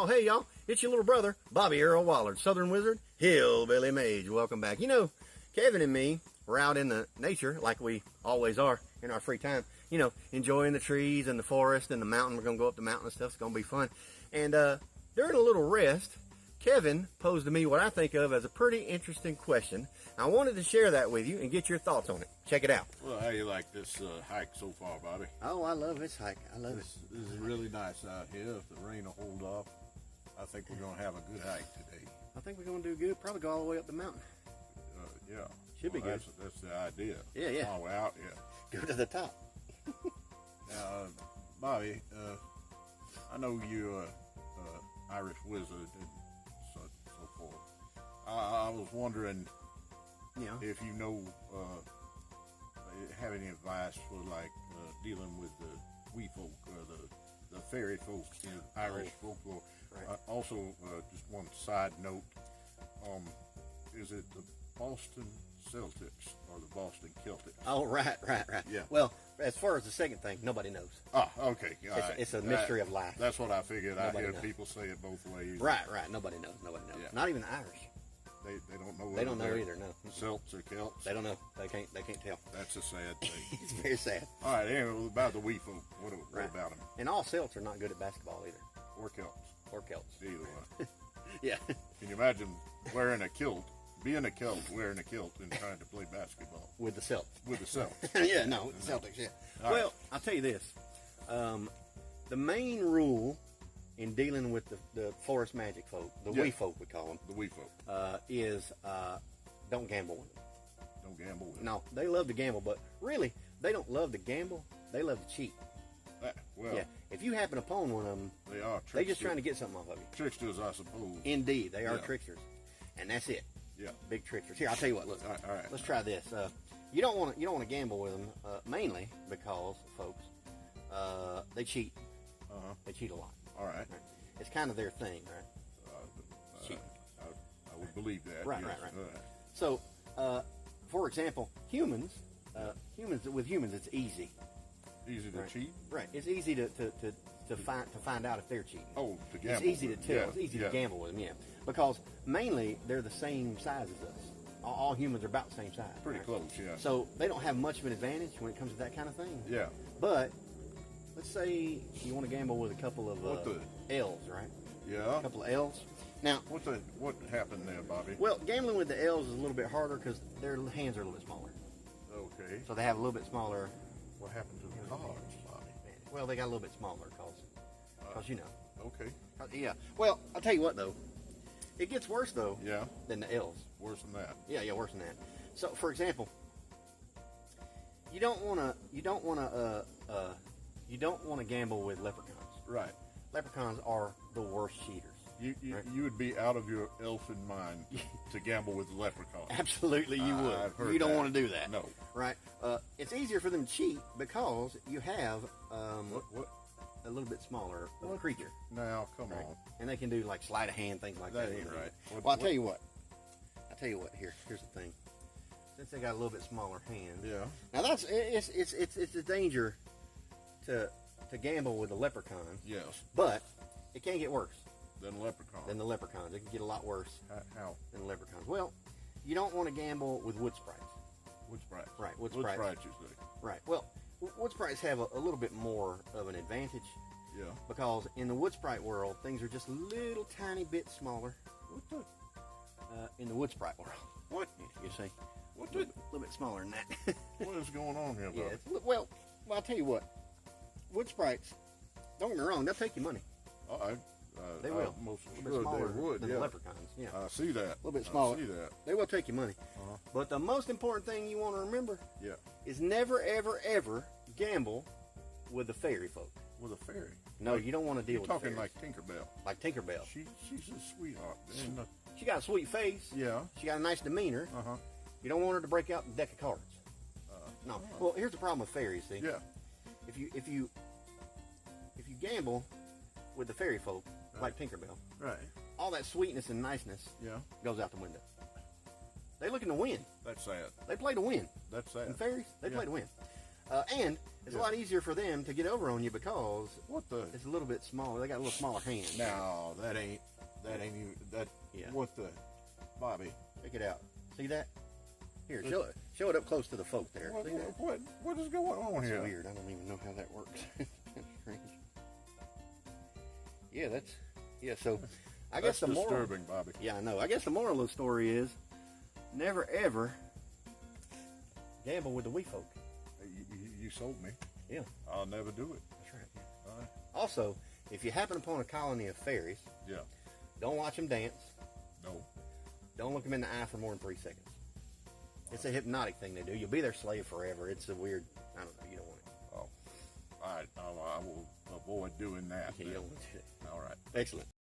Oh, hey, y'all. It's your little brother, Bobby Earl Wallard, Southern Wizard, Hillbilly Mage. Welcome back. You know, Kevin and me were out in the nature, like we always are in our free time, you know, enjoying the trees and the forest and the mountain. We're going to go up the mountain and stuff. It's going to be fun. And during a little rest, Kevin posed to me what I think of as a pretty interesting question. I wanted to share that with you and get your thoughts on it. Check it out. Well, how you like this hike so far, Bobby? Oh, I love this hike. I love This is really nice out here. If the rain will hold off, I think we're going to have a good hike today. I think we're going to do good. Probably go all the way up the mountain. Yeah. Should be good. That's the idea. Yeah, yeah. All the way out here. Go to the top. Now, Bobby, I know you're Irish wizard and so forth. I was wondering Yeah. if you know, have any advice for like dealing with the wee folk or the fairy folks in Irish folklore. Right. Also, just one side note, is it the Boston Celtics or the Boston Celtics? Oh, right. Yeah. Well, as far as the second thing, nobody knows. Ah, okay. All right. It's a mystery of life. That's what I figured. Nobody I hear knows. people say it both ways. Right. Nobody knows. Yeah. Not even the Irish. They don't know. They don't know whether either. No. they're Celts or Celts. They don't know. They can't tell. That's a sad thing. It's very sad. All right. Anyway, about the wee folk. What Right. about them? And all Celts are not good at basketball either. Or Celts. Or Celts. Either one. Yeah. Can you imagine wearing a kilt, being a Celt, wearing a kilt, and trying to play basketball With the Celts. with the Celts? Yeah. No. With the Celtics. Yeah. All Well, right. I'll tell you this. The main rule in dealing with the forest magic folk, the Yeah. wee folk we call them, The wee folk. is don't gamble with them. Don't gamble with No, they love to gamble, but really, they don't love to gamble. They love to cheat. Well, Yeah. If you happen upon one of them, they are tricksters. they're just trying to get something off of you. Tricksters, I suppose. Indeed, they are Yeah. tricksters, and that's it. Yeah. Big tricksters. Here, I'll tell you what. Look, All right. let's try this. You don't want to gamble with them, mainly because folks, they cheat. Uh-huh. They cheat a lot. All right. Right? It's kind of their thing, right? Cheat. I would believe that. Right, yes. right. All right. So, for example, humans, it's easy. Easy to Right. cheat. Right. It's easy to find out if they're cheating. Oh, to gamble. It's easy to with. tell. Yeah, It's easy yeah. to gamble with them, yeah. Because mainly they're the same size as us. All humans are about the same size. Pretty right? close, yeah. So they don't have much of an advantage when it comes to that kind of thing. Yeah. But let's say you want to gamble with a couple of What the- L's, right? Yeah. A couple of L's. Now, What happened there, Bobby? well, gambling with the L's is a little bit harder because their hands are a little bit smaller. Okay. So they have a little bit smaller. What happened to the cards, Bobby? Well, they got a little bit smaller because you know. Okay. Yeah. Well, I'll tell you what though. It gets worse though Yeah. than the L's. Worse than that. Yeah, worse than that. So, for example, you don't want to gamble with leprechauns. Right. Leprechauns are the worst cheaters. Right. You would be out of your elfin mind to gamble with leprechauns. Absolutely, you would. I've heard You don't that. want to do that. No. Right. It's easier for them to cheat because you have What? a little bit smaller of a creature. Now, come Right. on. And they can do like sleight of hand, things like that. That ain't right. Well, I'll tell you what. Here's the thing. Since they got a little bit smaller hands. Yeah. Now it's a danger to gamble with the leprechaun, Yes. but it can get worse Then leprechaun. than the leprechauns. It can get a lot worse How? than the leprechauns. Well, you don't want to gamble with wood sprites. Wood sprites. Right, wood Wood sprites. sprites, you say. Right. Well, wood sprites have a little bit more of an advantage Yeah. because in the wood sprite world, things are just a little tiny bit smaller. What the? In the wood sprite world, What? you see, What a the? little bit smaller than that. What is going on here, Bobby? Yeah. Well, I'll tell you what. Wood sprites, don't get me wrong, they'll take your money. They will. Most A little sure bit smaller they would. than Yeah. the leprechauns. Yeah. I see that. A little bit smaller. I see that. They will take your money. Uh-huh. But the most important thing you want to remember Yeah. is never, ever, ever gamble with the fairy folk. With a fairy. No, you don't want to deal You're with talking the like fairies. Tinkerbell. Like Tinkerbell. She's a sweetheart. And, She got a sweet face. yeah. She got a nice demeanor. Uh-huh. You don't want her to break out the deck of cards. No. Well, here's the problem with fairies. See, Yeah. if you gamble with the fairy folk like Tinkerbell, Right. all that sweetness and niceness Yeah. goes out the window. They looking to win. That's sad. They play to win. That's And sad. fairies, they Yeah. play to win. And it's a lot easier for them to get over on you because What the? it's a little bit smaller. They got a little smaller hands. No, that ain't even that. Yeah. What the, Bobby? Check it out. See that? Here, show it up close to the folk there. What, See that? what is going on It's here? weird. I don't even know how that works. It's kind of strange. Yeah, so I guess That's the moral. disturbing, Bobby. Yeah, I know. I guess the moral of the story is never ever gamble with the wee folk. You sold me. Yeah, I'll never do it. that's right. Yeah. All right. Also, if you happen upon a colony of fairies, Yeah. don't watch them dance. No. Don't look them in the eye for more than 3 seconds. It's a hypnotic thing they do. You'll be their slave forever. It's a weird. I don't know. You don't want it. Oh. All right. I will avoid doing that. You then. don't want to do it. All right. Excellent.